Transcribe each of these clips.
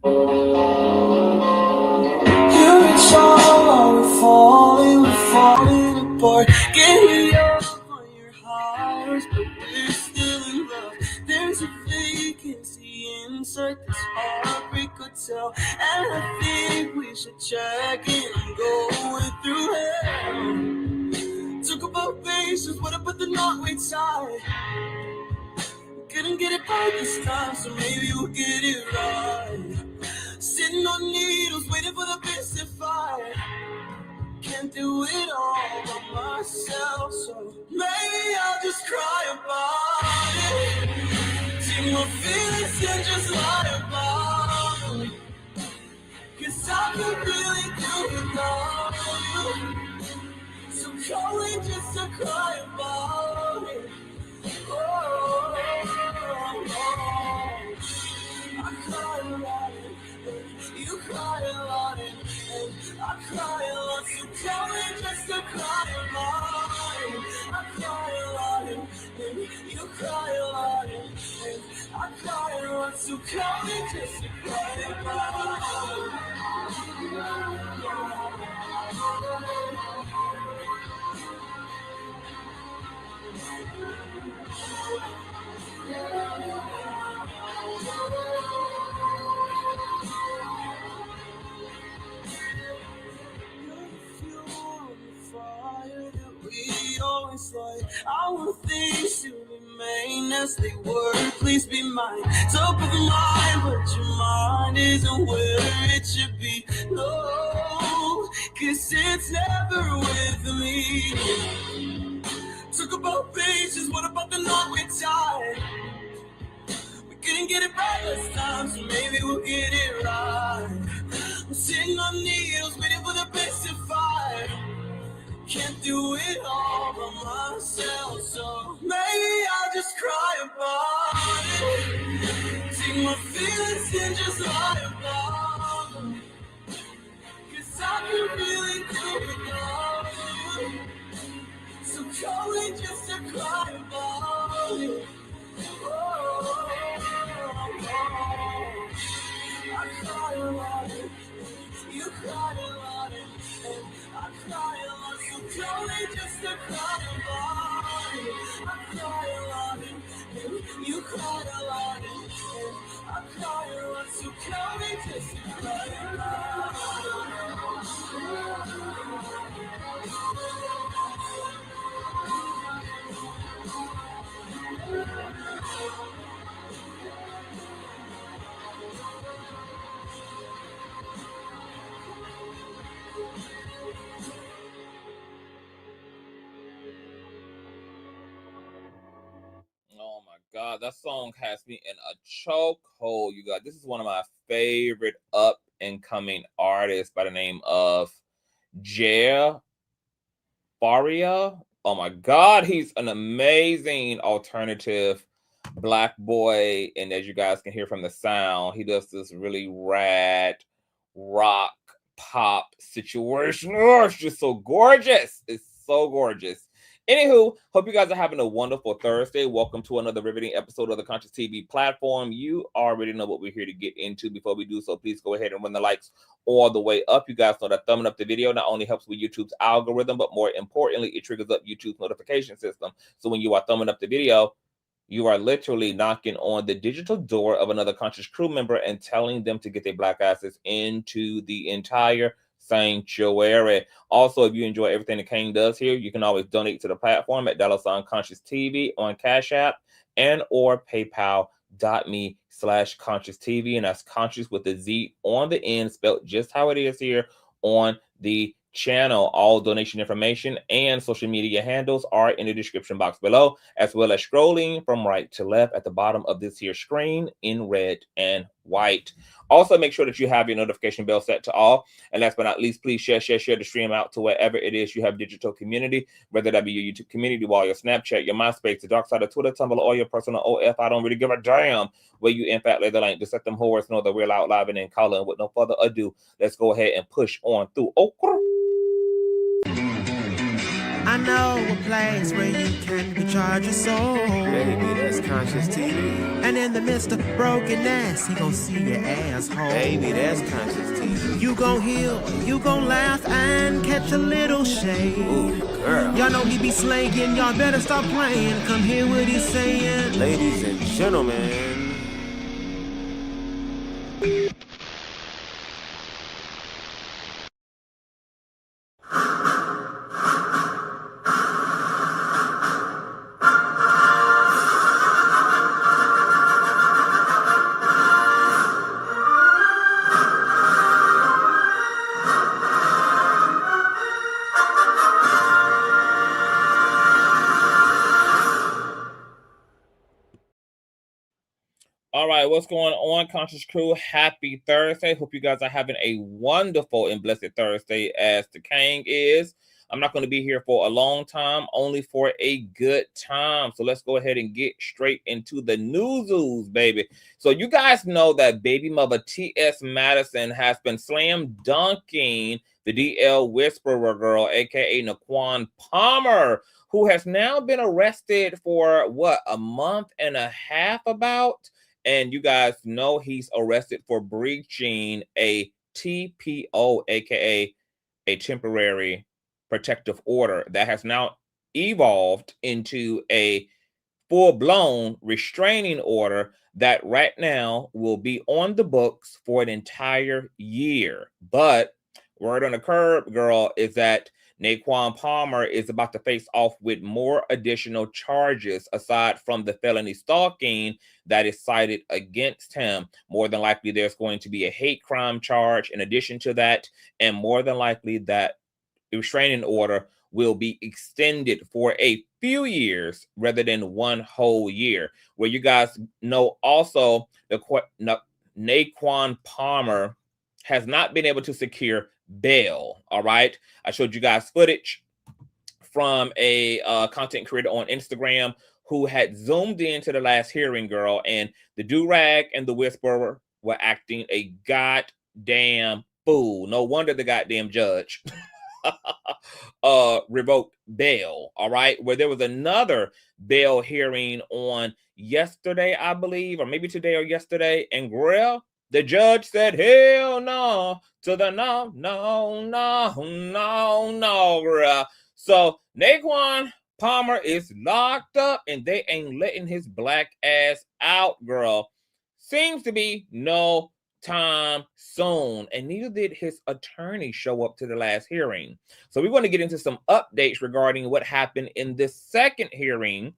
reach all, we're falling apart. Get me up on your highs, but we're still in love. There's a vacancy inside this heartbreak hotel, and I think we should check in. I'm going through hell. Took about patience, what I put the knot way tight. Couldn't get it right this time, so maybe we'll get it right. Sitting on needles, waiting for the best to fire. Can't do it all by myself, so maybe I'll just cry about it. Take my feelings and just lie about it. 'Cause I could really do without you. So calling just to cry about it. Oh, I cry a lot, you cry a lot, and I cry a lot. So tell me just to cry about it. I cry a lot, and you cry a lot, and I cry a lot. So tell me just to cry about it. I want things to remain as they were. Please be mine. Top of mind, but your mind isn't where it should be. No, 'cause it's never with me. Talk about patience, what about the knot we tied? We couldn't get it right this time, so maybe we'll get it right. I'm sitting on needles, waiting for the best to fire. Can't do it all by myself, so maybe I'll just cry about it. Take my feelings and just lie about them. 'Cause I can really do without you. So call me just to cry about it. Oh, I cry a lot, you cry a lot, and I cry a lot. So tell me just to cry about it. I cry a lot, and you cry a lot, and I cry a lot. So tell me just to cry about Oh my God, that song has me in a chokehold, you guys. This is one of my favorite up and coming artists by the name of Jer Faria. Oh my God, he's an amazing alternative black boy. And as you guys can hear from the sound, he does this really rad rock pop situation. Oh, it's just so gorgeous. It's so gorgeous. Anywho, hope you guys are having a wonderful Thursday. Welcome to another riveting episode of the Consciouztv platform. You already know what we're here to get into. Before we do so, please go ahead and run the likes all the way up. You guys know that thumbing up the video not only helps with YouTube's algorithm, but more importantly, it triggers up YouTube's notification system. So when you are thumbing up the video, you are literally knocking on the digital door of another conscious crew member and telling them to get their black asses into the entire sanctuary. Also, if you enjoy everything the King does here, you can always donate to the platform at $Consciouztv on Cash App and or PayPal.me/ConsciouzTV, and that's conscious with a Z on the end, spelled just how it is here on the channel. All donation information and social media handles are in the description box below, as well as scrolling from right to left at the bottom of this here screen in red and white. Also, make sure that you have your notification bell set to all. And last but not least, please share the stream out to wherever it is you have digital community, whether that be your YouTube community, wall, your Snapchat, your MySpace, the dark side of Twitter, Tumblr, or your personal OF. I don't really give a damn where you in fact lay the link. Just let them whores know that we're out live and in calling. With no further ado, let's go ahead and push on through. I know a place where you can recharge your soul. Baby, that's Consciouztv. And in the midst of brokenness, he gon' see your asshole. Baby, that's Consciouztv. You gon' heal, you gon' laugh and catch a little shade. Ooh, girl. Y'all know he be slaying, y'all better stop playing. Come hear what he's saying. Ladies and gentlemen. All right, what's going on, Conscious Crew? Happy Thursday. Hope you guys are having a wonderful and blessed Thursday as the King is. I'm not going to be here for a long time, only for a good time. So let's go ahead and get straight into the newsies, baby. So you guys know that baby mother TS Madison has been slam dunking the DL Whisperer girl, aka Naquan Palmer, who has now been arrested for what, a month and a half about? And you guys know he's arrested for breaching a TPO, aka a temporary protective order that has now evolved into a full-blown restraining order that right now will be on the books for an entire year. But word on the curb, girl, is that Naquan Palmer is about to face off with more additional charges aside from the felony stalking that is cited against him. More than likely, there's going to be a hate crime charge in addition to that, and more than likely that the restraining order will be extended for a few years rather than one whole year. Where you guys know also Naquan Palmer has not been able to secure bail. All right, I showed you guys footage from a content creator on Instagram who had zoomed into the last hearing, girl, and the do-rag and the whisperer were acting a goddamn fool. No wonder the goddamn judge revoked bail. All right, where there was another bail hearing on yesterday, I believe, or maybe today or yesterday, and girl, the judge said, hell no, to the no, girl. So Naquan Palmer is locked up and they ain't letting his black ass out, girl. Seems to be no time soon. And neither did his attorney show up to the last hearing. So we want to get into some updates regarding what happened in this second hearing,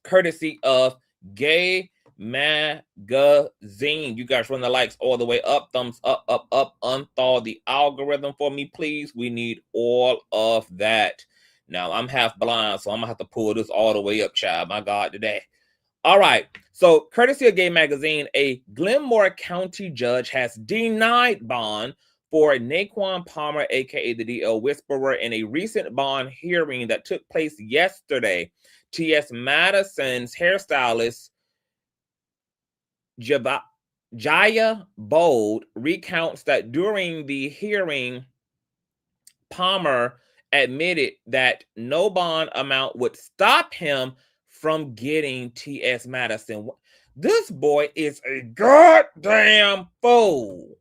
courtesy of Gay Magazine. You guys run the likes all the way up, thumbs up, unthaw the algorithm for me, please. We need all of that. Now, I'm half blind, so I'm gonna have to pull this all the way up, child. My God, today. All right, so courtesy of Gay Magazine, a Glenmore County judge has denied bond for Naquan Palmer, aka the DL Whisperer, in a recent bond hearing that took place yesterday. TS Madison's hairstylist Jaya Bold recounts that during the hearing, Palmer admitted that no bond amount would stop him from getting TS Madison. This boy is a goddamn fool.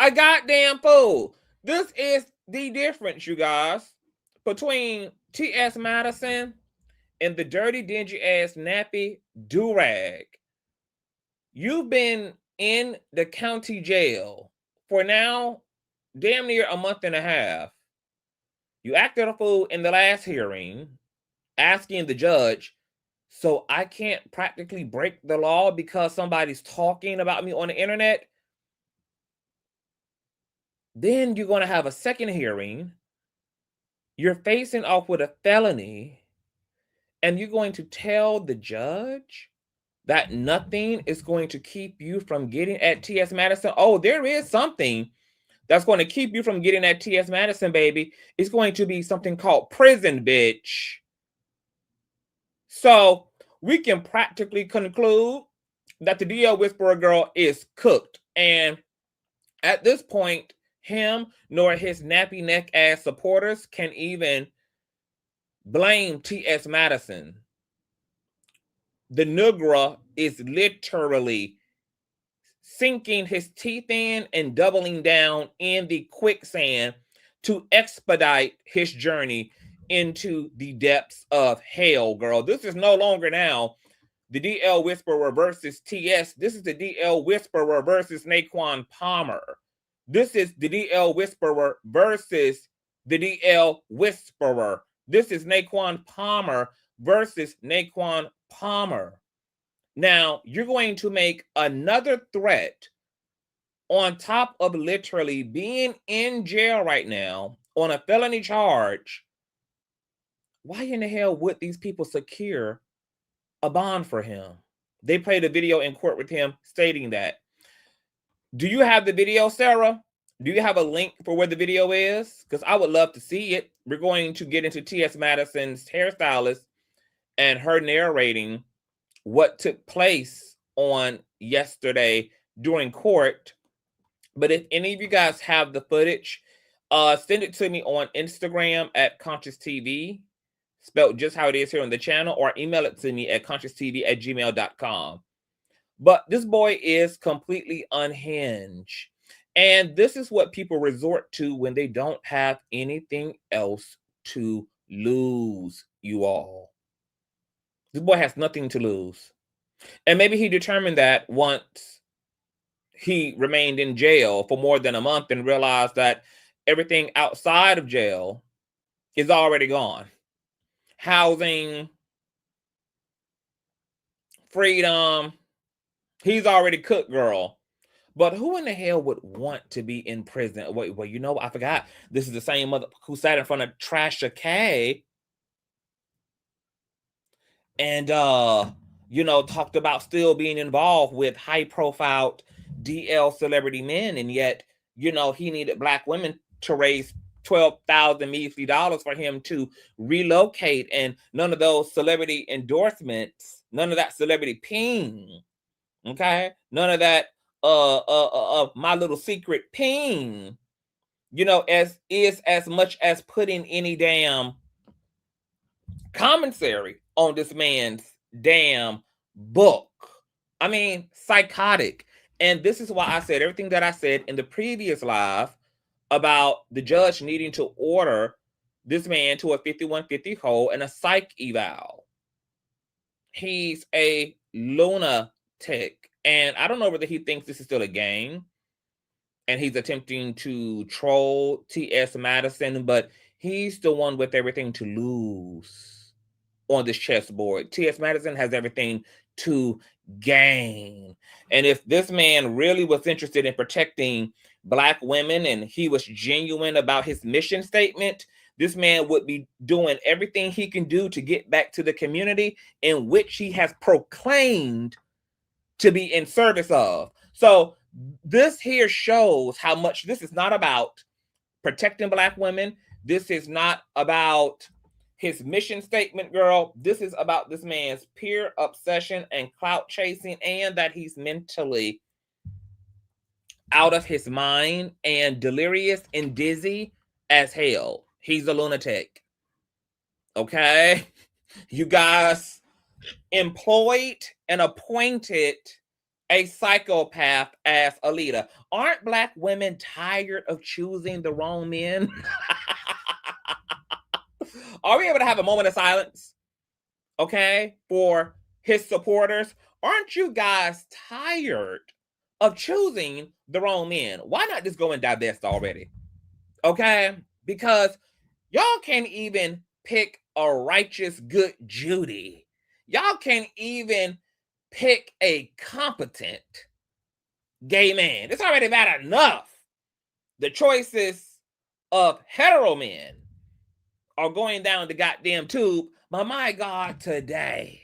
A goddamn fool. This is the difference, you guys, between TS Madison and the dirty, dingy ass nappy do-rag. You've been in the county jail for now damn near a month and a half. You acted a fool in the last hearing, asking the judge, so I can't practically break the law because somebody's talking about me on the internet. Then you're going to have a second hearing. You're facing off with a felony, and you're going to tell the judge that nothing is going to keep you from getting at TS Madison. Oh, there is something that's going to keep you from getting at TS Madison, baby. It's going to be something called prison, bitch. So we can practically conclude that the DL Whisperer girl is cooked. And at this point, him nor his nappy neck ass supporters can even blame TS Madison. The Negro is literally sinking his teeth in and doubling down in the quicksand to expedite his journey into the depths of hell, girl. This is no longer now the DL Whisperer versus TS. This is the DL Whisperer versus Naquan Palmer. This is the DL Whisperer versus the DL Whisperer. This is Naquan Palmer versus Naquan Palmer. Now, you're going to make another threat on top of literally being in jail right now on a felony charge. Why in the hell would these people secure a bond for him? They played a video in court with him stating that. Do you have the video, Sarah? Do you have a link for where the video is? Because I would love to see it. We're going to get into T.S. Madison's hairstylist and her narrating what took place on yesterday during court. But if any of you guys have the footage, send it to me on Instagram at Consciouztv, spelled just how it is here on the channel, or email it to me at consciouztv@gmail.com. But this boy is completely unhinged. And this is what people resort to when they don't have anything else to lose, you all. This boy has nothing to lose. And maybe he determined that once he remained in jail for more than a month and realized that everything outside of jail is already gone. Housing, freedom, he's already cooked, girl. But who in the hell would want to be in prison? Wait, well, you know, I forgot. This is the same mother who sat in front of Trasha K and, you know, talked about still being involved with high-profile DL celebrity men, and yet, you know, he needed Black women to raise $12,000 measly dollars for him to relocate, and none of those celebrity endorsements, none of that celebrity ping, okay, none of that my little secret ping, you know, is as much as putting any damn commentary on this man's damn book. I mean, psychotic. And this is why I said everything that I said in the previous live about the judge needing to order this man to a 5150 hole and a psych eval. He's a lunatic. And I don't know whether he thinks this is still a game and he's attempting to troll TS Madison, but he's the one with everything to lose on this chessboard. TS Madison has everything to gain. And if this man really was interested in protecting Black women and he was genuine about his mission statement, this man would be doing everything he can do to get back to the community in which he has proclaimed to be in service of. So this here shows how much this is not about protecting Black women. This is not about his mission statement, girl. This is about this man's pure obsession and clout chasing, and that he's mentally out of his mind and delirious and dizzy as hell. He's a lunatic. Okay? You guys employed and appointed a psychopath as a leader. Aren't Black women tired of choosing the wrong men? Are we able to have a moment of silence, okay, for his supporters? Aren't you guys tired of choosing the wrong men? Why not just go and divest already? Okay? Because y'all can't even pick a righteous good Judy. Y'all can't even pick a competent gay man. It's already bad enough. The choices of hetero men are going down the goddamn tube. But my God, today,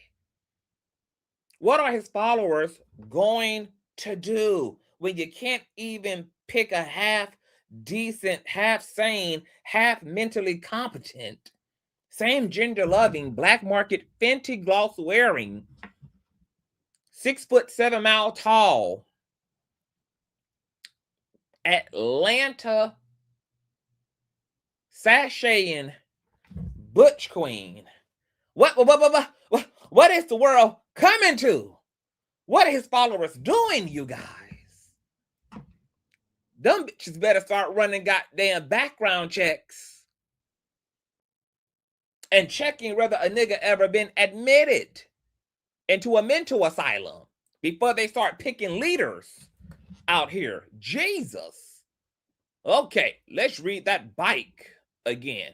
what are his followers going to do when you can't even pick a half decent, half sane, half mentally competent, same gender loving, black market Fenty gloss wearing, 6'7" tall, Atlanta sashaying butch queen. What is the world coming to? What are his followers doing, you guys? Them bitches better start running goddamn background checks and checking whether a nigga ever been admitted into a mental asylum before they start picking leaders out here. Jesus. Okay, let's read that bike again.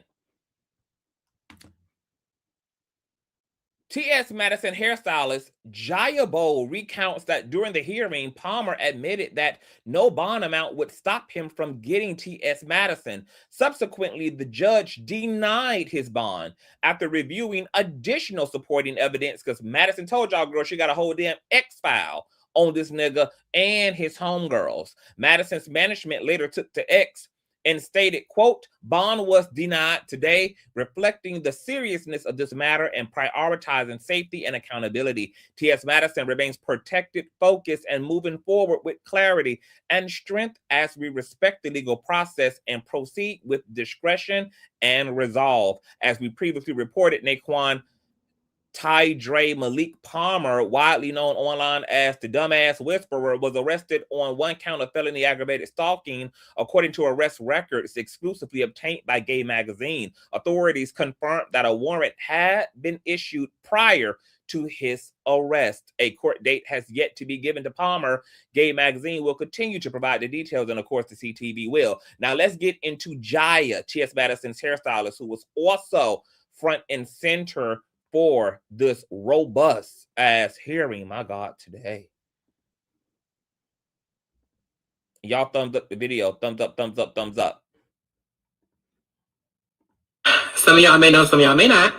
TS Madison hairstylist Jaya Bowl recounts that during the hearing, Palmer admitted that no bond amount would stop him from getting TS Madison. Subsequently, the judge denied his bond after reviewing additional supporting evidence because Madison told y'all, girl, she got a whole damn X-file on this nigga and his homegirls. Madison's management later took to X and stated, quote, bond was denied today, reflecting the seriousness of this matter and prioritizing safety and accountability. T.S. Madison remains protected, focused, and moving forward with clarity and strength as we respect the legal process and proceed with discretion and resolve. As we previously reported, Naquan Ty Malik Palmer, widely known online as the Dumbass Whisperer, was arrested on one count of felony aggravated stalking, according to arrest records exclusively obtained by Gay Magazine. Authorities confirmed that a warrant had been issued prior to his arrest. A court date has yet to be given to Palmer. Gay Magazine will continue to provide the details, and of course the CTV will. Now let's get into Jaya, T.S. Madison's hairstylist, who was also front and center for this robust ass hearing, my God, today. Y'all thumbs up the video. Thumbs up, thumbs up, thumbs up. Some of y'all may know, some of y'all may not.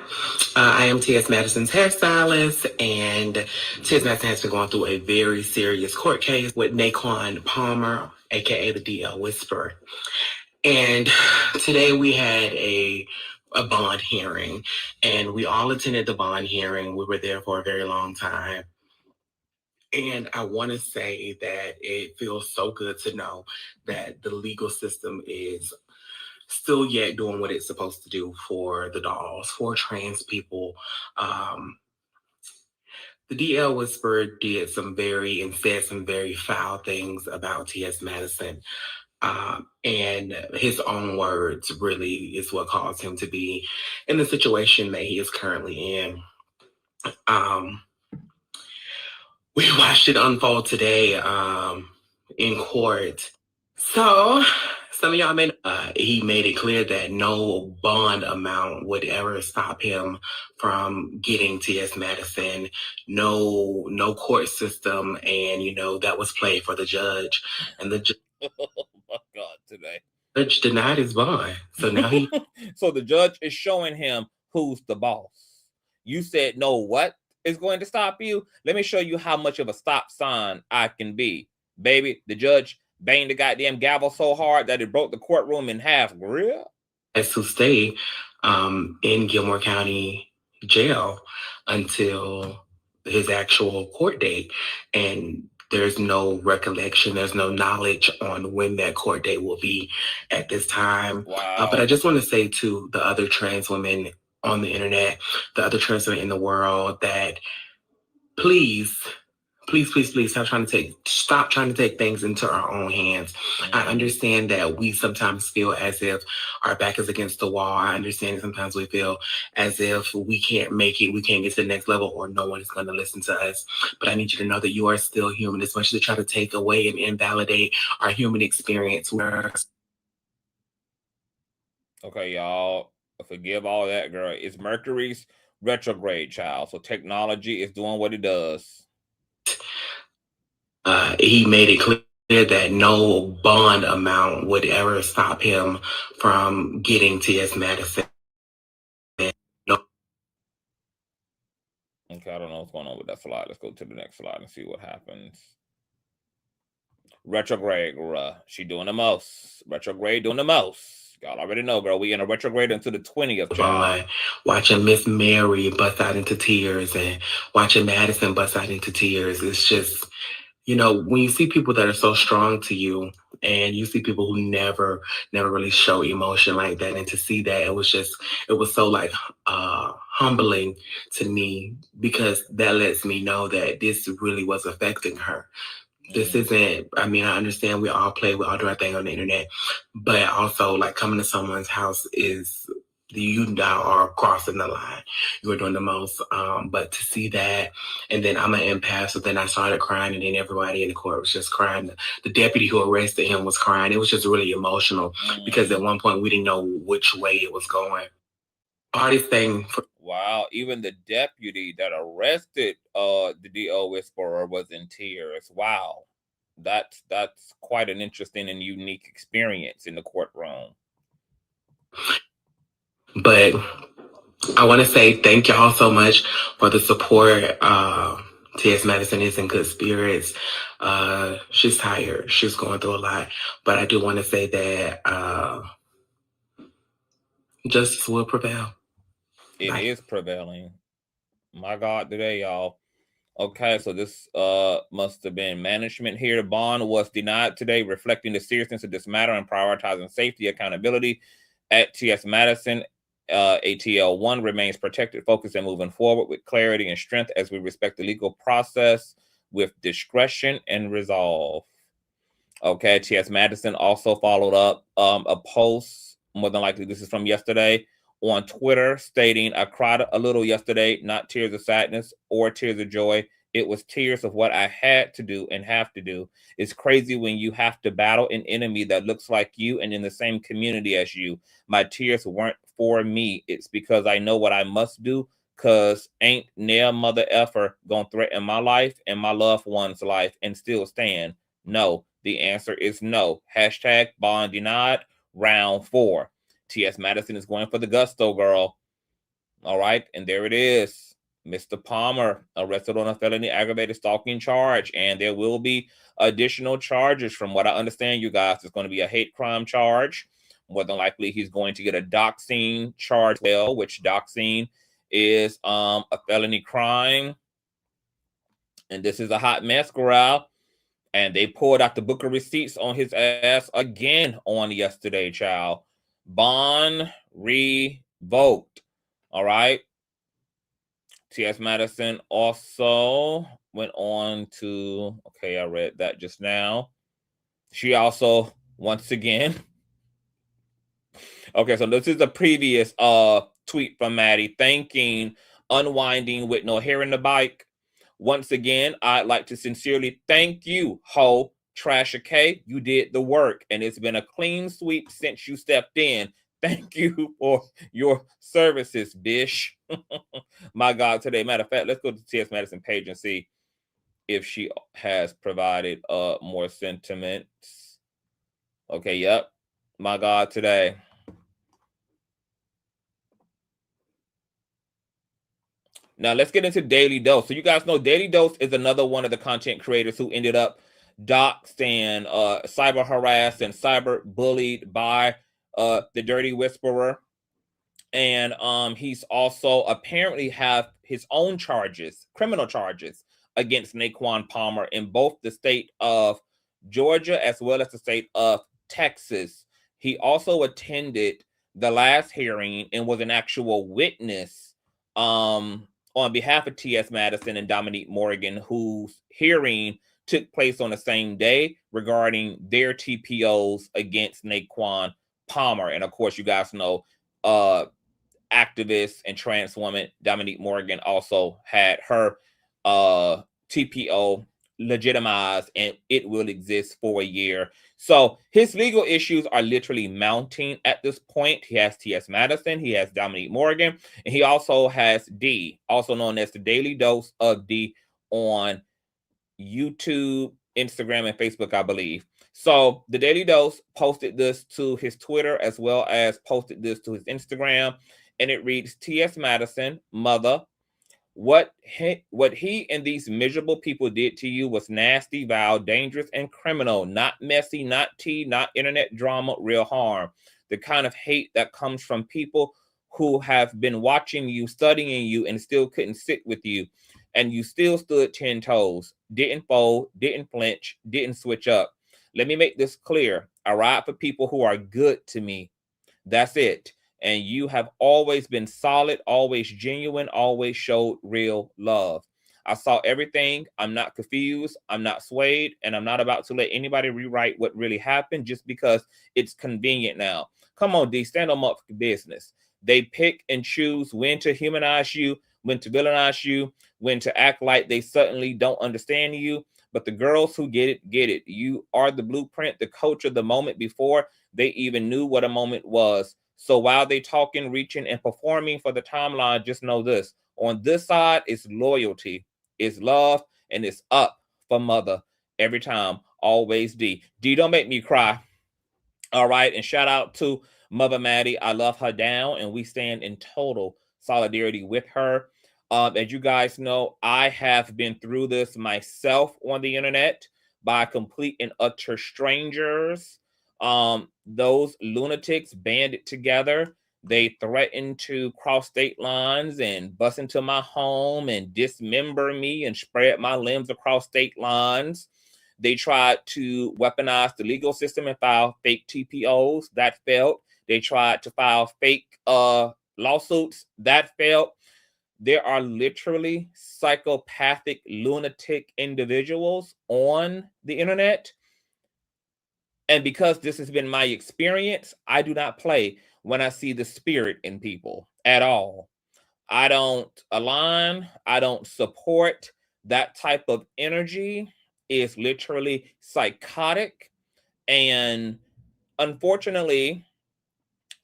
I am T.S. Madison's hairstylist, and T.S. Madison has been going through a very serious court case with Naquan Palmer, aka the DL Whisperer. And today we had a bond hearing, and we all attended the bond hearing. We were there for a very long time. And I want to say that it feels so good to know that the legal system is still yet doing what it's supposed to do for the dolls, for trans people. The DL Whisperer did and said some very foul things about T.S. Madison. And his own words really is what caused him to be in the situation that he is currently in. We watched it unfold today in court. So some of y'all may he made it clear that no bond amount would ever stop him from getting T.S. Madison. No court system, and that was played for the judge, and the oh my God, today. Judge denied his bond. So now he so the judge is showing him who's the boss. You said no, what is going to stop you? Let me show you how much of a stop sign I can be. Baby, the judge banged the goddamn gavel so hard that it broke the courtroom in half. Real? Has to stay in Gilmore County Jail until his actual court date. And there's no recollection, there's no knowledge on when that court date will be at this time. Wow. But I just want to say to the other trans women on the internet, the other trans women in the world, that please stop trying to take things into our own hands. Mm-hmm. I understand that we sometimes feel as if our back is against the wall. I understand that sometimes we feel as if we can't make it, we can't get to the next level, or no one is going to listen to us. But I need you to know that you are still human. As much as they try to take away and invalidate our human experience. Okay, y'all, forgive all that, girl. It's Mercury's retrograde, child. So technology is doing what it does. He made it clear that no bond amount would ever stop him from getting T.S. Madison. No. Okay, I don't know what's going on with that slide. Let's go to the next slide and see what happens. Retrograde, she doing the most. Retrograde doing the most. Y'all already know, girl. We in a retrograde until the 20th. Watching Miss Mary bust out into tears and watching Madison bust out into tears. It's just, you know, when you see people that are so strong to you, and you see people who never really show emotion like that, and to see that, it was so like humbling to me, because that lets me know that this really was affecting her. This isn't, I mean, I understand we all do our thing on the internet, but also like coming to someone's house is, you now are crossing the line. You are doing the most. But to see that, and then I'm an empath, so then I started crying, and then everybody in the court was just crying. The deputy who arrested him was crying. It was just really emotional, because at one point we didn't know which way it was going. Hardest thing. Wow, even the deputy that arrested the DO whisperer was in tears. Wow. That's quite an interesting and unique experience in the courtroom. But I want to say thank y'all so much for the support. TS Madison is in good spirits. She's tired. She's going through a lot. But I do want to say that justice will prevail. It is prevailing. My God, today, y'all. Okay, so this must have been management here. The bond was denied today, reflecting the seriousness of this matter and prioritizing safety, accountability at TS Madison. ATL1 remains protected, focused, and moving forward with clarity and strength as we respect the legal process with discretion and resolve. Okay, TS Madison also followed up a post, more than likely this is from yesterday, on Twitter, stating, "I cried a little yesterday, not tears of sadness or tears of joy. It was tears of what I had to do and have to do. It's crazy when you have to battle an enemy that looks like you and in the same community as you. My tears weren't for me. It's because I know what I must do, because ain't near mother effer gonna threaten my life and my loved one's life and still stand. No, the answer is no. Hashtag bond denied, round 4. TS Madison is going for the gusto, girl. All right, and there it is. Mr. Palmer arrested on a felony aggravated stalking charge, and there will be additional charges. From what I understand, you guys, it's going to be a hate crime charge. More than likely, he's going to get a doxing charge, which doxing is a felony crime. And this is a hot mess, girl. And they pulled out the book of receipts on his ass again on yesterday, child. Bond revoked. All right. TS Madison also went on to, okay, I read that just now. She also, once again, okay, so this is a previous tweet from Maddie, thanking Unwinding with No Hair in the Bike. Once again, I'd like to sincerely thank you, Ho Trasher K. You did the work, and it's been a clean sweep since you stepped in. Thank you for your services, bish. My God, today. Matter of fact, let's go to TS Madison page and see if she has provided more sentiments. Okay, yep. My God, today. Now let's get into Daily Dose. So you guys know Daily Dose is another one of the content creators who ended up doxed and cyber harassed and cyber bullied by the Dirty Whisperer. And he's also apparently have his own charges, criminal charges, against Naquan Palmer in both the state of Georgia as well as the state of Texas. He also attended the last hearing and was an actual witness on behalf of TS Madison and Dominique Morgan, whose hearing took place on the same day regarding their TPOs against Naquan Palmer. And of course, you guys know activist and trans woman Dominique Morgan also had her TPO legitimized, and it will exist for a year. So his legal issues are literally mounting at this point. He has TS Madison, he has Dominique Morgan, and he also has D, also known as the Daily Dose of D, on YouTube, Instagram, and Facebook, I believe. So the Daily Dose posted this to his Twitter as well as posted this to his Instagram, and it reads, TS Madison, mother, what he and these miserable people did to you was nasty, vile, dangerous, and criminal. Not messy, not tea, not internet drama, real harm. The kind of hate that comes from people who have been watching you, studying you, and still couldn't sit with you. and you still stood 10 toes, didn't fold, didn't flinch, didn't switch up. Let me make this clear. I ride for people who are good to me. That's it. And you have always been solid, always genuine, always showed real love. I saw everything. I'm not confused. I'm not swayed. And I'm not about to let anybody rewrite what really happened just because it's convenient now. Come on, D, stand on up for business. They pick and choose when to humanize you, when to villainize you, when to act like they suddenly don't understand you. But the girls who get it, get it. You are the blueprint, the coach of the moment before they even knew what a moment was. So while they talking, reaching, and performing for the timeline, just know this. On this side, it's loyalty, it's love, and it's up for mother every time. Always D. D, don't make me cry. All right. And shout out to Mother Maddie. I love her down, and we stand in total solidarity with her. As you guys know, I have been through this myself on the internet by complete and utter strangers. Those lunatics banded together. They threatened to cross state lines and bust into my home and dismember me and spread my limbs across state lines. They tried to weaponize the legal system and file fake TPOs. That failed. They tried to file fake lawsuits. That failed. There are literally psychopathic, lunatic individuals on the internet. And because this has been my experience, I do not play when I see the spirit in people at all. I don't align. I don't support that type of energy. Is literally psychotic. And unfortunately,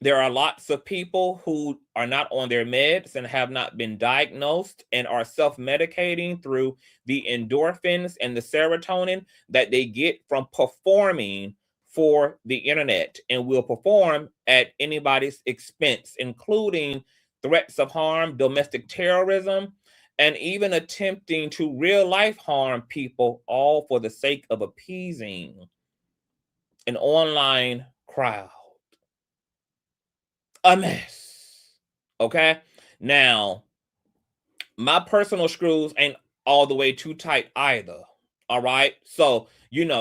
there are lots of people who are not on their meds and have not been diagnosed and are self-medicating through the endorphins and the serotonin that they get from performing for the internet, and will perform at anybody's expense, including threats of harm, domestic terrorism, and even attempting to real life harm people, all for the sake of appeasing an online crowd. A mess. Okay? Now, my personal screws ain't all the way too tight either. All right? So,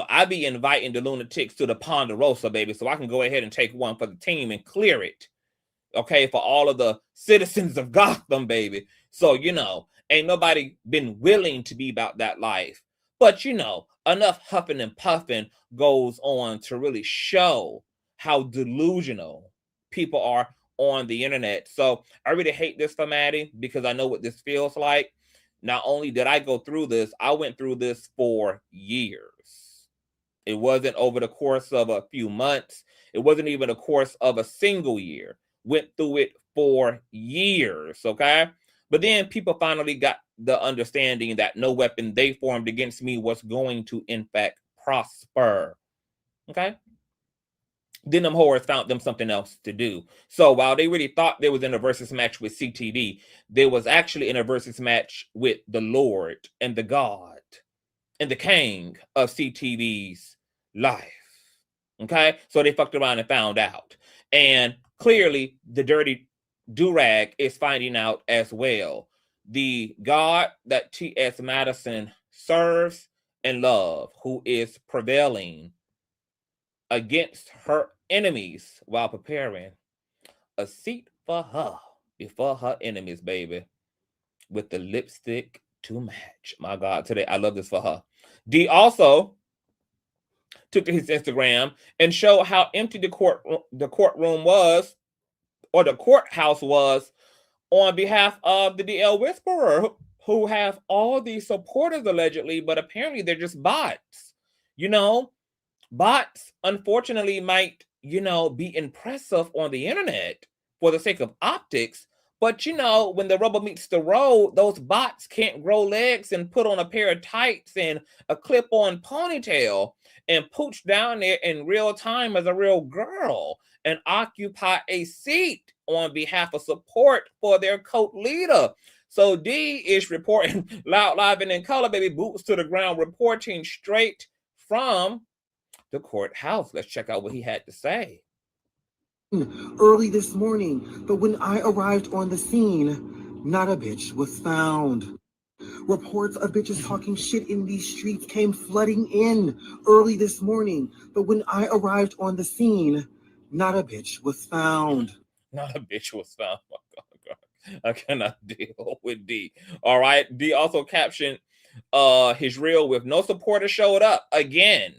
I be inviting the lunatics to the Ponderosa, baby, so I can go ahead and take one for the team and clear it. Okay? For all of the citizens of Gotham, baby. So, ain't nobody been willing to be about that life. But, enough huffing and puffing goes on to really show how delusional people are on the internet. So I really hate this for Maddie, because I know what this feels like. Not only did I go through this, I went through this for years. It wasn't over the course of a few months. It wasn't even a course of a single year. Went through it for years, okay? But then people finally got the understanding that no weapon they formed against me was going to, in fact, prosper, okay? Then them whores found them something else to do. So while they really thought they was in a versus match with CTV, there was actually in a versus match with the Lord and the God and the King of CTV's life. Okay? So they fucked around and found out. And clearly, the dirty do-rag is finding out as well. The God that TS Madison serves and love, who is prevailing against her enemies while preparing a seat for her before her enemies, baby, with the lipstick to match. My God, today I love this for her. D also took to his Instagram and showed how empty the courtroom was, or the courthouse was, on behalf of the DL Whisperer, who have all these supporters allegedly, but apparently they're just bots. Bots, unfortunately, might, be impressive on the internet for the sake of optics. But, when the rubber meets the road, those bots can't grow legs and put on a pair of tights and a clip-on ponytail and pooch down there in real time as a real girl and occupy a seat on behalf of support for their cult leader. So D is reporting loud, live, and in color, baby, boots to the ground, reporting straight from the courthouse. Let's check out what he had to say. Early this morning, but when I arrived on the scene, not a bitch was found. Reports of bitches talking shit in these streets came flooding in early this morning, but when I arrived on the scene, not a bitch was found. Not a bitch was found. Oh, God. I cannot deal with D. All right. D also captioned his reel with no supporter showed up again.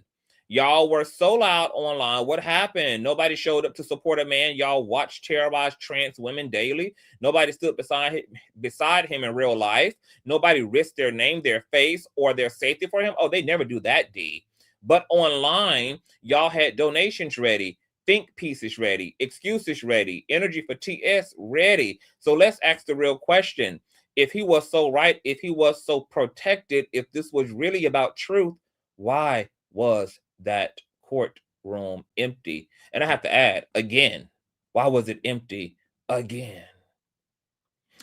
Y'all were so loud online. What happened? Nobody showed up to support a man y'all watch terrorize trans women daily. Nobody stood beside him in real life. Nobody risked their name, their face, or their safety for him. Oh, they never do that, D. But online, y'all had donations ready, think pieces ready, excuses ready, energy for TS ready. So let's ask the real question. If he was so right, if he was so protected, if this was really about truth, why was that courtroom empty? And I have to add again, why was it empty again?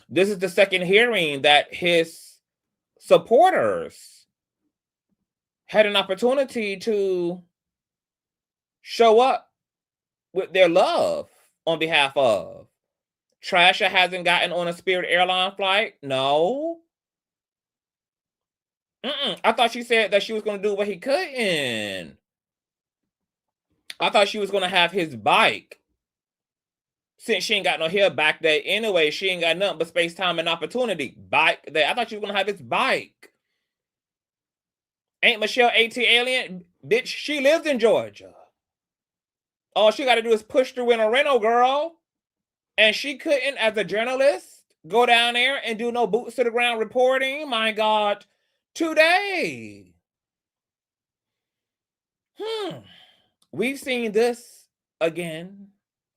This is the second hearing that his supporters had an opportunity to show up with their love on behalf of. Trasha hasn't gotten on a Spirit airline flight. No. I thought she said that she was going to do what he couldn't. I thought she was going to have his bike. Since she ain't got no hair back there anyway, she ain't got nothing but space, time, and opportunity. Bike there. I thought she was going to have his bike. Ain't Michelle AT alien? Bitch, she lives in Georgia. All she got to do is push through in a rental, girl. And she couldn't, as a journalist, go down there and do no boots to the ground reporting. My God, today. We've seen this again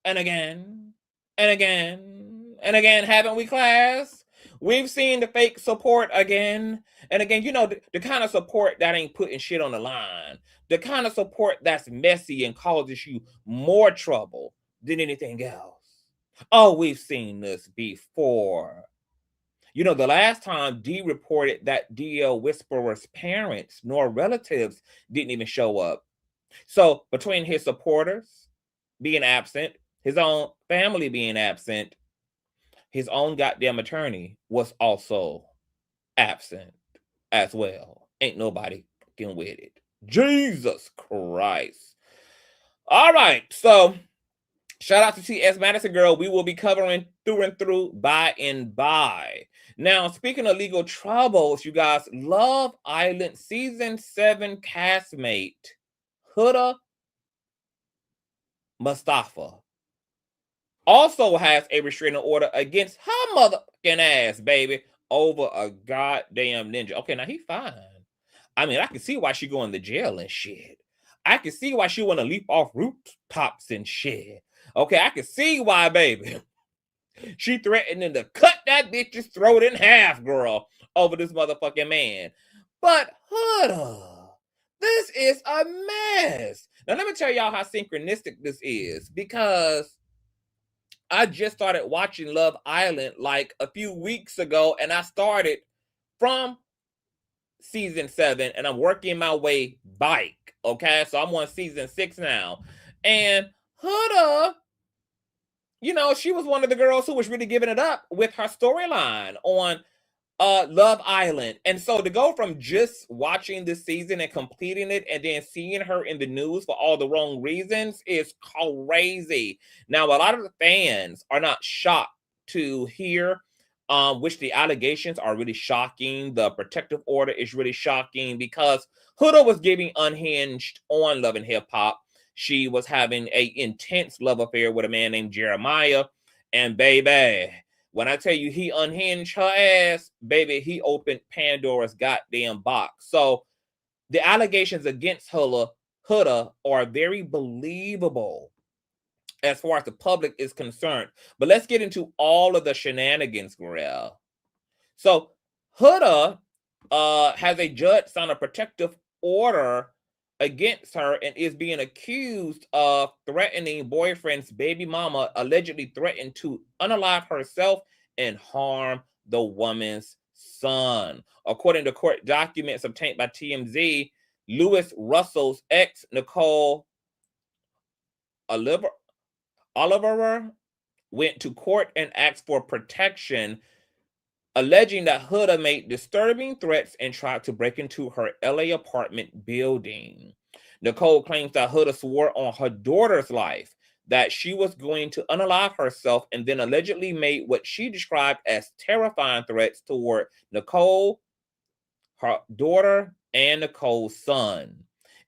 and again and again and again, haven't we, class? We've seen the fake support again and again. You know, the kind of support that ain't putting shit on the line. The kind of support that's messy and causes you more trouble than anything else. Oh, we've seen this before. You know, the last time D reported that DL Whisperer's parents nor relatives didn't even show up. So between his supporters being absent, his own family being absent, his own goddamn attorney was also absent as well. Ain't nobody fucking with it. Jesus Christ. All right, so shout out to TS Madison, girl. We will be covering through and through by and by. Now, speaking of legal troubles, you guys, Love Island Season 7 castmate Huda Mustafa also has a restraining order against her motherfucking ass, baby, over a goddamn ninja. Okay, now he fine. I mean, I can see why she going to jail and shit. I can see why she want to leap off rooftops and shit. Okay, I can see why, baby. She threatening to cut that bitch's throat in half, girl, over this motherfucking man. But Huda, this is a mess. Now, let me tell y'all how synchronistic this is, because I just started watching Love Island like a few weeks ago, and I started from season 7, and I'm working my way back. Okay, so I'm on season 6 now. And Huda, you know, she was one of the girls who was really giving it up with her storyline on Love Island. And so to go from just watching this season and completing it and then seeing her in the news for all the wrong reasons is crazy. Now, a lot of the fans are not shocked to hear which the allegations are really shocking. The protective order is really shocking because Huda was giving unhinged on Love and Hip Hop. She was having an intense love affair with a man named Jeremiah. And baby, when I tell you he unhinged her ass, baby, he opened Pandora's goddamn box. So the allegations against Huda are very believable as far as the public is concerned. But let's get into all of the shenanigans, girl. So Huda has a judge sign a protective order against her and is being accused of threatening boyfriend's baby mama, allegedly threatened to unalive herself and harm the woman's son. According to court documents obtained by TMZ, Lewis Russell's ex, Nicole Oliver, went to court and asked for protection alleging that Huda made disturbing threats and tried to break into her LA apartment building. Nicole claims that Huda swore on her daughter's life that she was going to unalive herself, and then allegedly made what she described as terrifying threats toward Nicole, her daughter, and Nicole's son.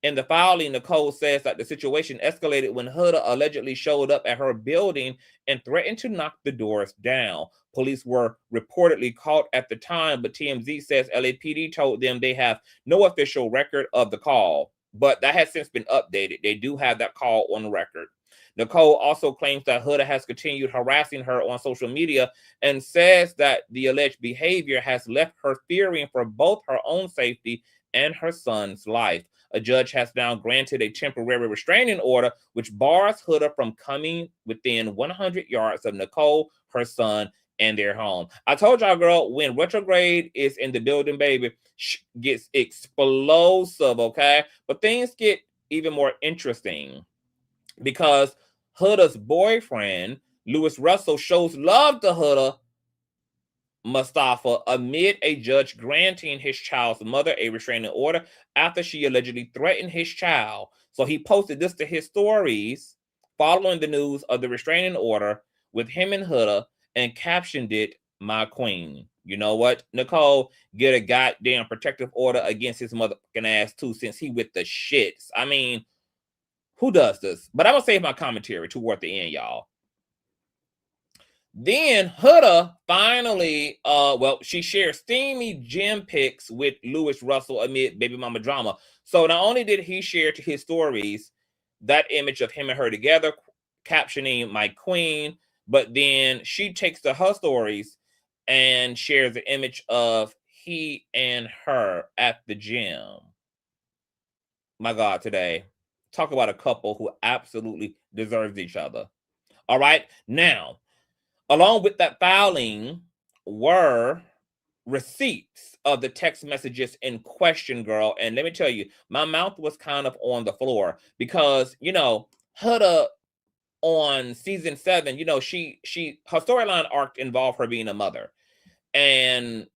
In the filing, Nicole says that the situation escalated when Huda allegedly showed up at her building and threatened to knock the doors down. Police were reportedly called at the time, but TMZ says LAPD told them they have no official record of the call, but that has since been updated. They do have that call on record. Nicole also claims that Huda has continued harassing her on social media and says that the alleged behavior has left her fearing for both her own safety and her son's life. A judge has now granted a temporary restraining order, which bars Huda from coming within 100 yards of Nicole, her son, and their home. I told y'all, girl, when retrograde is in the building, baby, gets explosive, okay? But things get even more interesting because Huda's boyfriend, Louis Russell, shows love to Huda Mustafa amid a judge granting his child's mother a restraining order after she allegedly threatened his child. So he posted this to his stories following the news of the restraining order with him and Huda and captioned it, "My queen." You know what, Nicole? Get a goddamn protective order against his motherfucking ass too, since he with the shits. I mean, who does this? But I'm gonna save my commentary toward the end, y'all. Then Huda finally, she shared steamy gym pics with Louis Russell amid baby mama drama. So not only did he share to his stories that image of him and her together, captioning "My queen," but then she takes to her stories and shares the image of he and her at the gym. My God, today. Talk about a couple who absolutely deserves each other. All right. Now, along with that filing were receipts of the text messages in question, girl. And let me tell you, my mouth was kind of on the floor because, you know, Huda on season 7, you know, her storyline arc involved her being a mother. And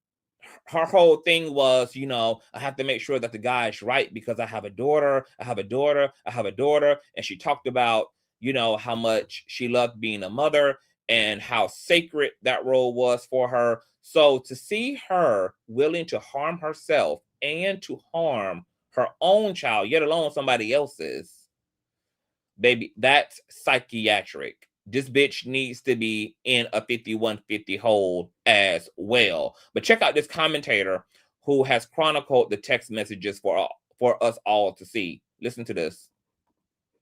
her whole thing was, you know, I have to make sure that the guy is right because I have a daughter. And she talked about, you know, how much she loved being a mother and how sacred that role was for her. So to see her willing to harm herself and to harm her own child, yet alone somebody else's, baby, that's psychiatric. This bitch needs to be in a 5150 hold as well. But check out this commentator who has chronicled the text messages for us all to see. Listen to this.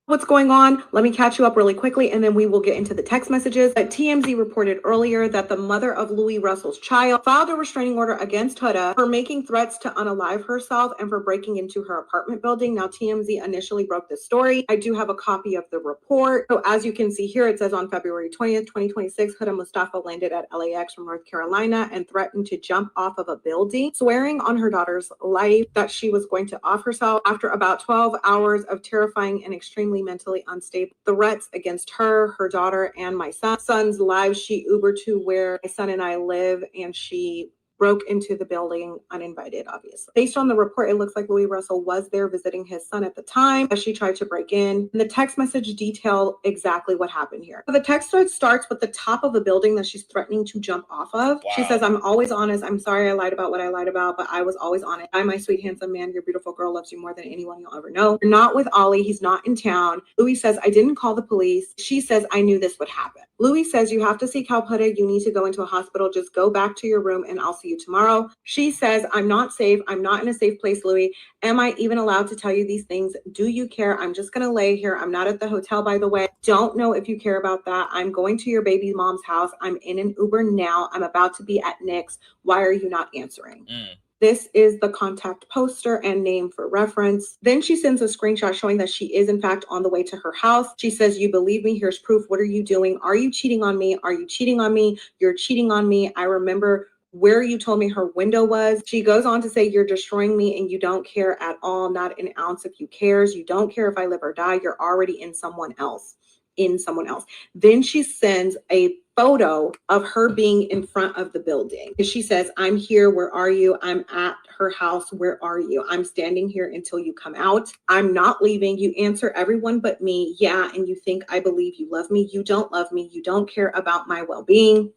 What's going on? Let me catch you up really quickly and then we will get into the text messages. TMZ reported earlier that the mother of Louis Russell's child filed a restraining order against Huda for making threats to unalive herself and for breaking into her apartment building. Now, TMZ initially broke this story. I do have a copy of the report. So as you can see here, it says on February 20th, 2026, Huda Mustafa landed at LAX from North Carolina and threatened to jump off of a building, swearing on her daughter's life that she was going to off herself after about 12 hours of terrifying and extremely mentally unstable threats against her, her daughter, and my son's lives. She Ubered to where my son and I live, and she broke into the building uninvited, obviously. Based on the report, it looks like Louis Russell was there visiting his son at the time as she tried to break in. And the text message detail exactly what happened here. So the text thread starts with the top of a building that she's threatening to jump off of. Wow. She says, "I'm always honest. I'm sorry I lied about what I lied about, but I was always honest. I, my sweet, handsome man, your beautiful girl, loves you more than anyone you'll ever know. You're not with Ollie. He's not in town." Louis says, "I didn't call the police." She says, "I knew this would happen." Louis says, "You have to seek help, Huda. You need to go into a hospital. Just go back to your room and I'll see you tomorrow." She says, "I'm not safe. I'm not in a safe place, Louis. Am I even allowed to tell you these things? Do you care? I'm just going to lay here. I'm not at the hotel, by the way. Don't know if you care about that. I'm going to your baby mom's house. I'm in an Uber now. I'm about to be at Nick's. Why are you not answering?" This is the contact poster and name for reference. Then she sends a screenshot showing that she is in fact on the way to her house. She says, "You believe me? Here's proof. What are you doing? Are you cheating on me? Are you cheating on me? You're cheating on me. I remember where you told me her window was." She goes on to say, "You're destroying me and you don't care at all. Not an ounce of you cares. You don't care if I live or die. You're already in someone else." in someone else. Then she sends a photo of her being in front of the building. And she says, I'm here, where are you? I'm at her house, where are you? I'm standing here until you come out. I'm not leaving. You answer everyone but me. Yeah, and you think I believe you love me. You don't love me. You don't care about my well-being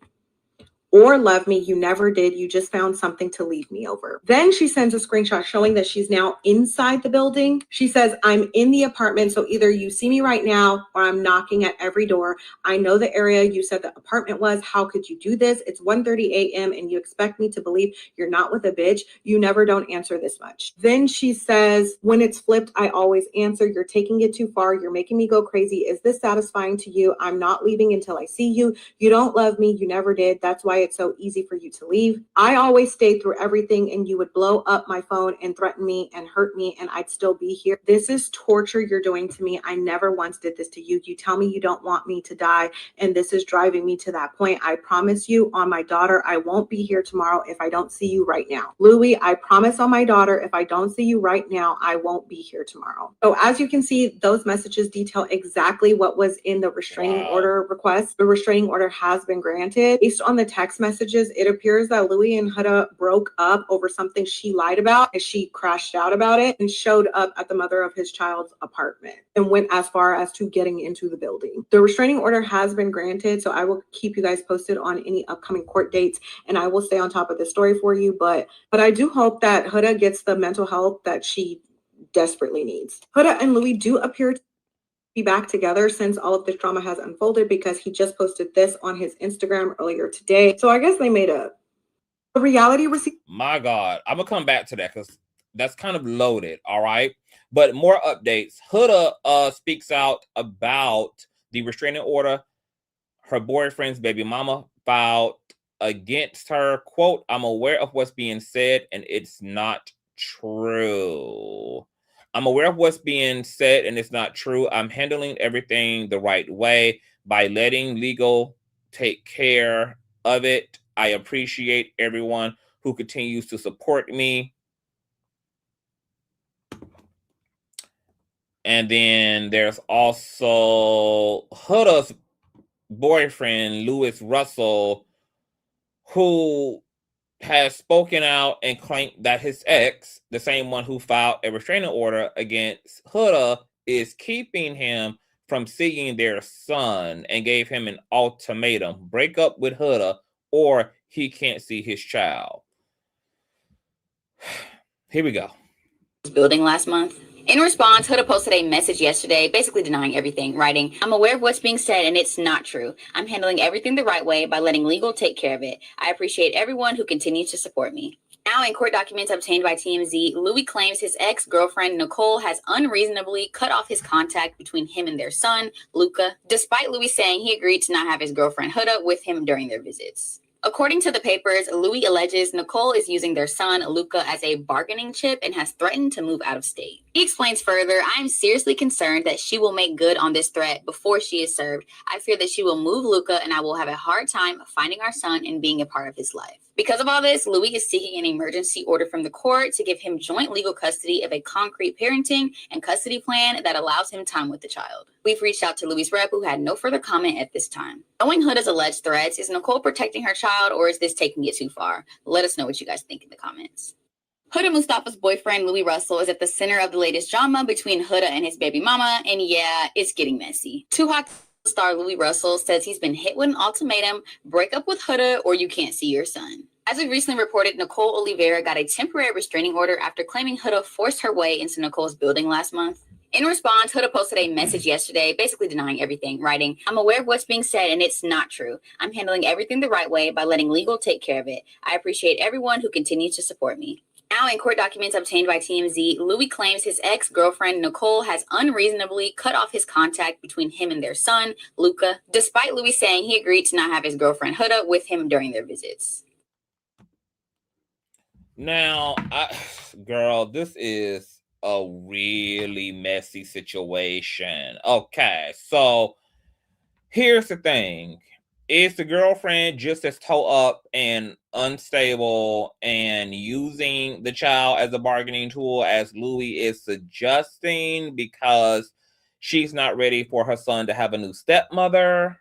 or love me. You never did. You just found something to leave me over. Then she sends a screenshot showing that she's now inside the building. She says, I'm in the apartment, so either you see me right now or I'm knocking at every door. I know the area you said the apartment was. How could you do this? It's 1:30 a.m. and you expect me to believe you're not with a bitch. You never don't answer this much. Then she says, when it's flipped, I always answer. You're taking it too far. You're making me go crazy. Is this satisfying to you? I'm not leaving until I see you. You don't love me. You never did. That's why it's so easy for you to leave. I always stayed through everything and you would blow up my phone and threaten me and hurt me and I'd still be here. This is torture you're doing to me. I never once did this to you. You tell me you don't want me to die and this is driving me to that point. I promise you on my daughter, I won't be here tomorrow if I don't see you right now. Louis, I promise on my daughter, if I don't see you right now, I won't be here tomorrow. So as you can see, those messages detail exactly what was in the restraining order request. The restraining order has been granted. Based on the text messages, it appears that Louis and Huda broke up over something she lied about and she crashed out about it and showed up at the mother of his child's apartment and went as far as to getting into the building. The restraining order has been granted, so I will keep you guys posted on any upcoming court dates and I will stay on top of this story for you, but I do hope that Huda gets the mental health that she desperately needs. Huda and Louis do appear to be back together since all of this drama has unfolded because he just posted this on his Instagram earlier today. So I guess they made a reality receipt. My God, I'm gonna come back to that because that's kind of loaded. All right, but more updates. Huda speaks out about the restraining order her boyfriend's baby mama filed against her. Quote, I'm aware of what's being said and it's not true. I'm aware of what's being said and it's not true. I'm handling everything the right way by letting legal take care of it. I appreciate everyone who continues to support me. And then there's also Huda's boyfriend, Louis Russell, who has spoken out and claimed that his ex, the same one who filed a restraining order against Huda, is keeping him from seeing their son and gave him an ultimatum: break up with Huda or he can't see his child. Here we go. Building last month. In response, Huda posted a message yesterday, basically denying everything, writing, I'm aware of what's being said and it's not true. I'm handling everything the right way by letting legal take care of it. I appreciate everyone who continues to support me. Now, in court documents obtained by TMZ, Louis claims his ex-girlfriend, Nicole, has unreasonably cut off his contact between him and their son, Luca, despite Louis saying he agreed to not have his girlfriend Huda with him during their visits. According to the papers, Louis alleges Nicole is using their son, Luca, as a bargaining chip and has threatened to move out of state. He explains further, I am seriously concerned that she will make good on this threat before she is served. I fear that she will move Luca and I will have a hard time finding our son and being a part of his life. Because of all this, Louis is seeking an emergency order from the court to give him joint legal custody of a concrete parenting and custody plan that allows him time with the child. We've reached out to Louis' rep, who had no further comment at this time. Knowing Huda's alleged threats, is Nicole protecting her child or is this taking it too far? Let us know what you guys think in the comments. Huda Mustafa's boyfriend, Louis Russell, is at the center of the latest drama between Huda and his baby mama, and yeah, it's getting messy. Too Hot star Louis Russell says he's been hit with an ultimatum: break up with Huda or you can't see your son. As we recently reported, Nicole Oliveira got a temporary restraining order after claiming Huda forced her way into Nicole's building last month. In response, Huda posted a message yesterday, basically denying everything, writing, I'm aware of what's being said and it's not true. I'm handling everything the right way by letting legal take care of it. I appreciate everyone who continues to support me. Now, in court documents obtained by TMZ, Louis claims his ex-girlfriend, Nicole, has unreasonably cut off his contact between him and their son, Luca, despite Louis saying he agreed to not have his girlfriend, Huda, with him during their visits. Now, girl, this is a really messy situation. Okay, so here's the thing. Is the girlfriend just as toe up and unstable and using the child as a bargaining tool as Louis is suggesting? Because she's not ready for her son to have a new stepmother,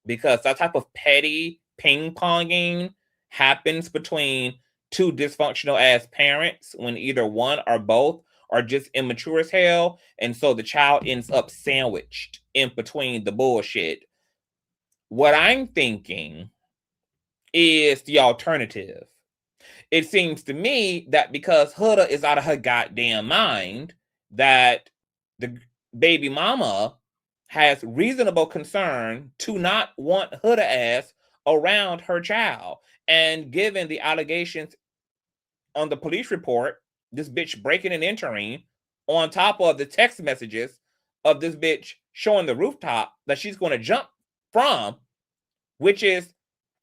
because that type of petty ping-ponging happens between two dysfunctional ass parents when either one or both are just immature as hell, and so the child ends up sandwiched in between the bullshit. What I'm thinking is the alternative. It seems to me that because Huda is out of her goddamn mind, that the baby mama has reasonable concern to not want Huda ass around her child. And given the allegations on the police report, this bitch breaking and entering, on top of the text messages of this bitch showing the rooftop that she's going to jump from, which is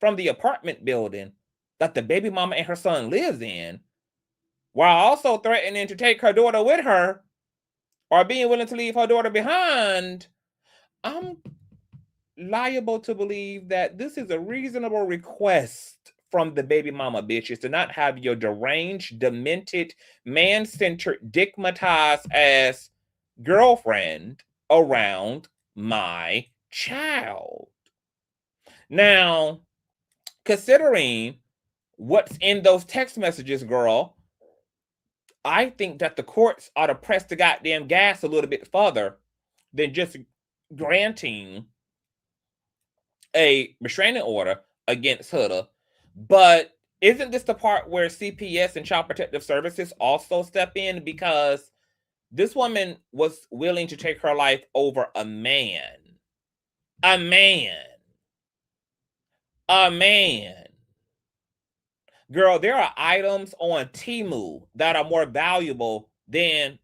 from the apartment building that the baby mama and her son lives in, while also threatening to take her daughter with her or being willing to leave her daughter behind, I'm liable to believe that this is a reasonable request from the baby mama bitches to not have your deranged, demented, man-centered, digmatized ass girlfriend around my child. Now, considering what's in those text messages, girl, I think that the courts ought to press the goddamn gas a little bit further than just granting a restraining order against Huda. But isn't this the part where CPS and Child Protective Services also step in? Because this woman was willing to take her life over a man. A man. A man. Girl, there are items on Temu that are more valuable than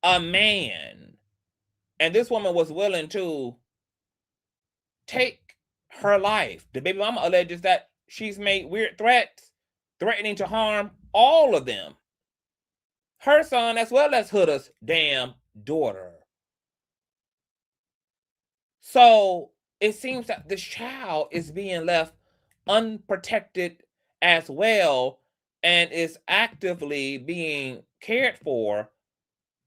a man. And this woman was willing to take her life. The baby mama alleges that she's made weird threats, threatening to harm all of them. Her son, as well as Huda's damn daughter. So it seems that this child is being left unprotected as well, and is actively being cared for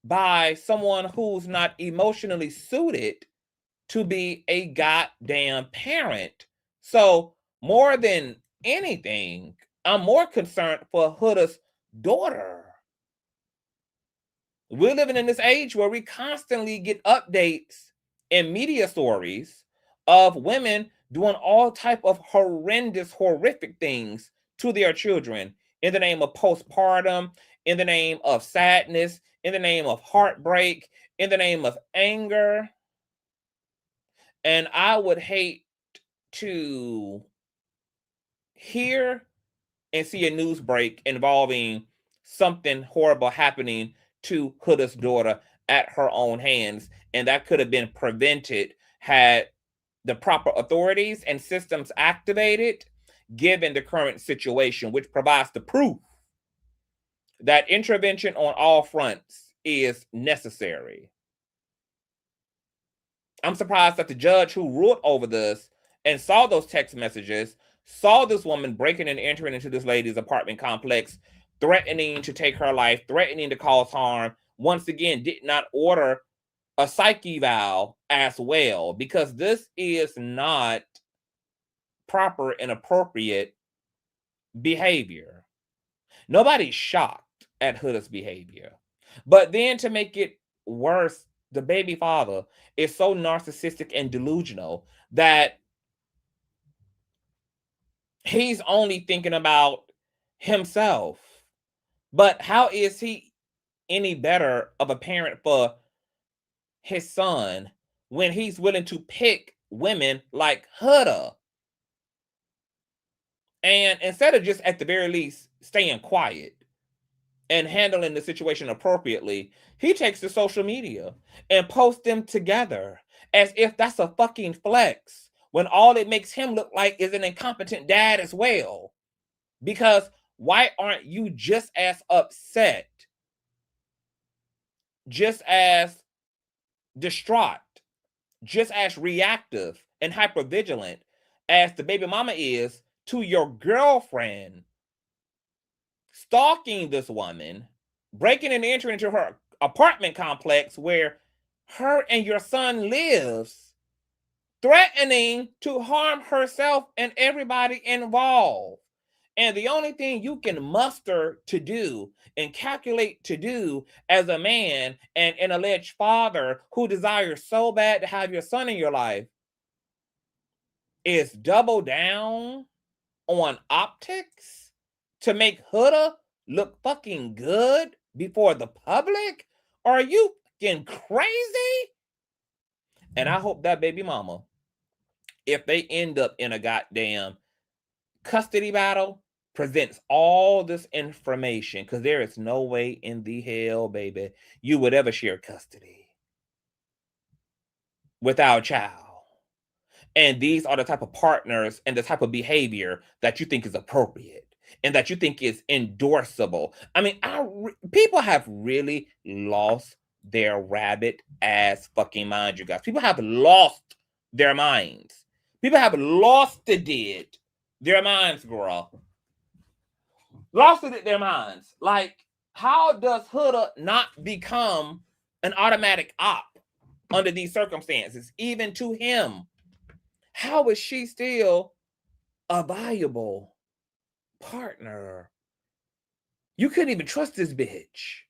by someone who's not emotionally suited to be a goddamn parent. So more than anything, I'm more concerned for Huda's daughter. We're living in this age where we constantly get updates in media stories of women doing all type of horrendous, horrific things to their children in the name of postpartum, in the name of sadness, in the name of heartbreak, in the name of anger. And I would hate to hear and see a news break involving something horrible happening to Huda's daughter at her own hands. And that could have been prevented had the proper authorities and systems activated, given the current situation, which provides the proof that intervention on all fronts is necessary. I'm surprised that the judge who ruled over this and saw those text messages, saw this woman breaking and entering into this lady's apartment complex, threatening to take her life, threatening to cause harm, once again, did not order a psych eval as well, because this is not proper and appropriate behavior. Nobody's shocked at Huda's behavior. But then to make it worse, the baby father is so narcissistic and delusional that he's only thinking about himself. But how is he any better of a parent for his son when he's willing to pick women like Huda? And instead of just at the very least staying quiet and handling the situation appropriately, he takes to social media and posts them together as if that's a fucking flex, when all it makes him look like is an incompetent dad as well. Because why aren't you just as upset, just as distraught, just as reactive and hypervigilant as the baby mama is to your girlfriend stalking this woman, breaking and entering into her apartment complex where her and your son lives, threatening to harm herself and everybody involved. And the only thing you can muster to do and calculate to do as a man and an alleged father who desires so bad to have your son in your life is double down on optics to make Huda look fucking good before the public? Are you fucking crazy? And I hope that baby mama, if they end up in a goddamn custody battle, presents all this information, because there is no way in the hell, baby, you would ever share custody with our child. And these are the type of partners and the type of behavior that you think is appropriate and that you think is endorsable. I mean, people have really lost their rabbit ass fucking mind, you guys. People have lost their minds. People have lost their minds, girl. Lost their minds. Like, how does Huda not become an automatic op under these circumstances, even to him? How is she still a viable partner? You couldn't even trust this bitch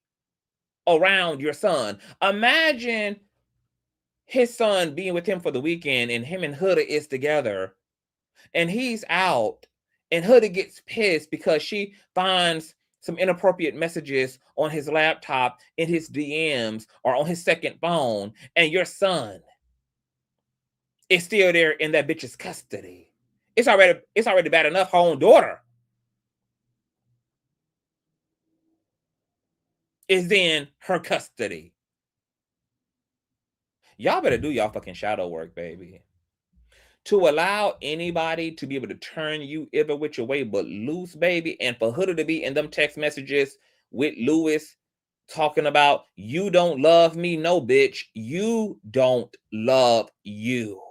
around your son. Imagine his son being with him for the weekend and him and Huda is together and he's out and Huda gets pissed because she finds some inappropriate messages on his laptop, in his DMs, or on his second phone, and your son is still there in that bitch's custody. It's already bad enough her own daughter is in her custody. Y'all better do y'all fucking shadow work, baby. To allow anybody to be able to turn you either which way but loose, baby, and for Huda to be in them text messages with Lewis talking about, you don't love me. No, bitch, you don't love you.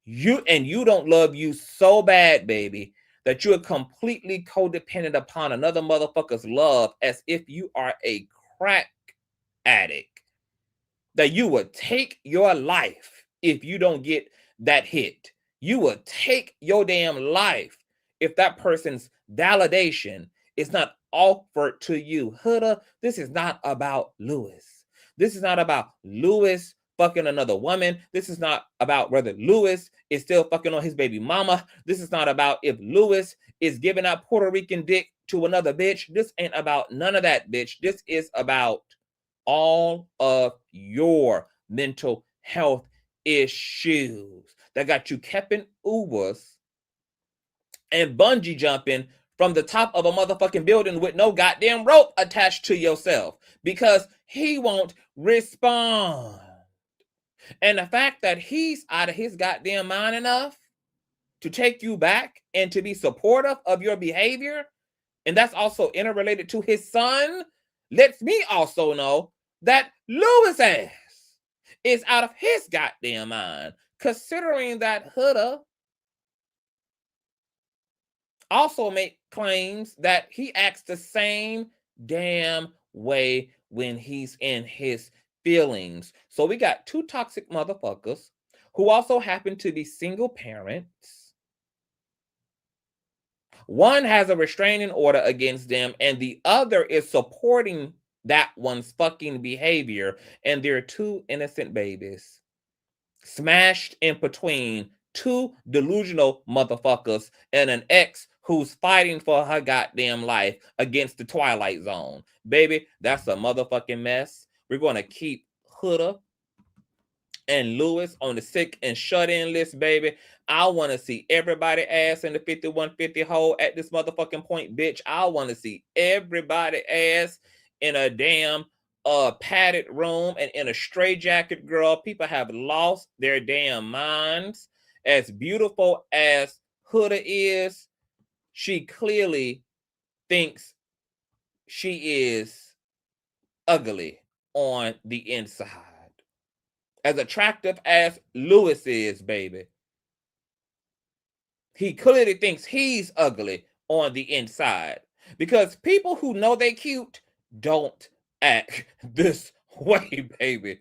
You don't love you so bad, baby, that you are completely codependent upon another motherfucker's love as if you are a crack addict. That you would take your life if you don't get that hit. You will take your damn life if that person's validation is not offered to you. Huda, this is not about Lewis. This is not about Lewis fucking another woman. This is not about whether Lewis is still fucking on his baby mama. This is not about if Lewis is giving out Puerto Rican dick to another bitch. This ain't about none of that, bitch. This is about all of your mental health issues that got you kept in Ubers and bungee jumping from the top of a motherfucking building with no goddamn rope attached to yourself because he won't respond. And the fact that he's out of his goddamn mind enough to take you back and to be supportive of your behavior, and that's also interrelated to his son, lets me also know that Lewis ass is out of his goddamn mind, considering that Huda also make claims that he acts the same damn way when he's in his feelings. So we got two toxic motherfuckers who also happen to be single parents. One has a restraining order against them, and the other is supporting that one's fucking behavior. And there are two innocent babies smashed in between two delusional motherfuckers and an ex who's fighting for her goddamn life against the Twilight Zone. Baby, that's a motherfucking mess. We're going to keep Huda and Lewis on the sick and shut-in list, baby. I want to see everybody ass in the 5150 hole at this motherfucking point, bitch. I want to see everybody ass in a damn padded room and in a straitjacket, girl. People have lost their damn minds. As beautiful as Huda is, she clearly thinks she is ugly on the inside. As attractive as Lewis is, baby, he clearly thinks he's ugly on the inside. Because people who know they cute don't act this way, baby.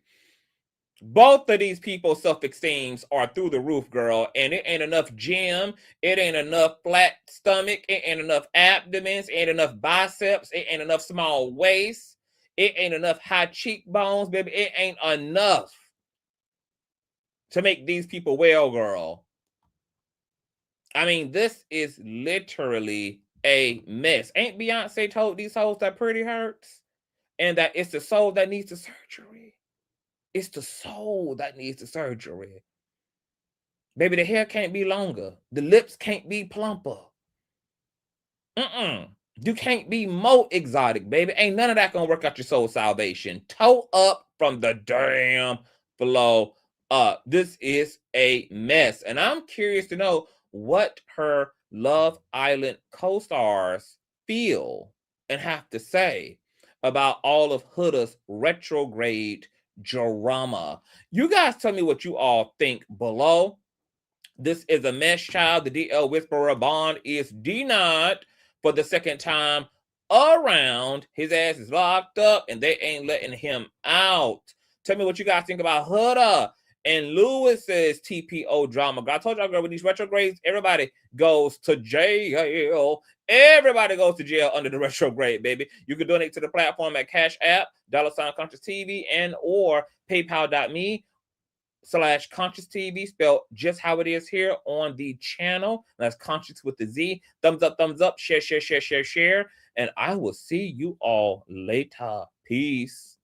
Both of these people's self-esteems are through the roof, girl. And it ain't enough gym. It ain't enough flat stomach. It ain't enough abdomens. It ain't enough biceps. It ain't enough small waist. It ain't enough high cheekbones, baby. It ain't enough to make these people well, girl. I mean, this is literally a mess. Ain't Beyonce told these hoes that pretty hurts? And that it's the soul that needs the surgery. It's the soul that needs the surgery. Baby, the hair can't be longer. The lips can't be plumper. You can't be more exotic, baby. Ain't none of that gonna work out your soul salvation. Toe up from the damn flow up. This is a mess. And I'm curious to know what her Love Island co-stars feel and have to say about all of Huda's retrograde drama. You guys tell me what you all think below. This is a mess, child. The DL Whisperer bond is denied for the second time around. His ass is locked up and they ain't letting him out. Tell me what you guys think about Huda and Lewis's TPO drama. I told y'all, girl, with these retrogrades, everybody goes to jail. Everybody goes to jail under the retrograde, baby. You can donate to the platform at Cash App, $Consciouztv, and or PayPal.me/Consciouztv, spelled just how it is here on the channel. That's Conscious with the Z. Thumbs up, share. And I will see you all later. Peace.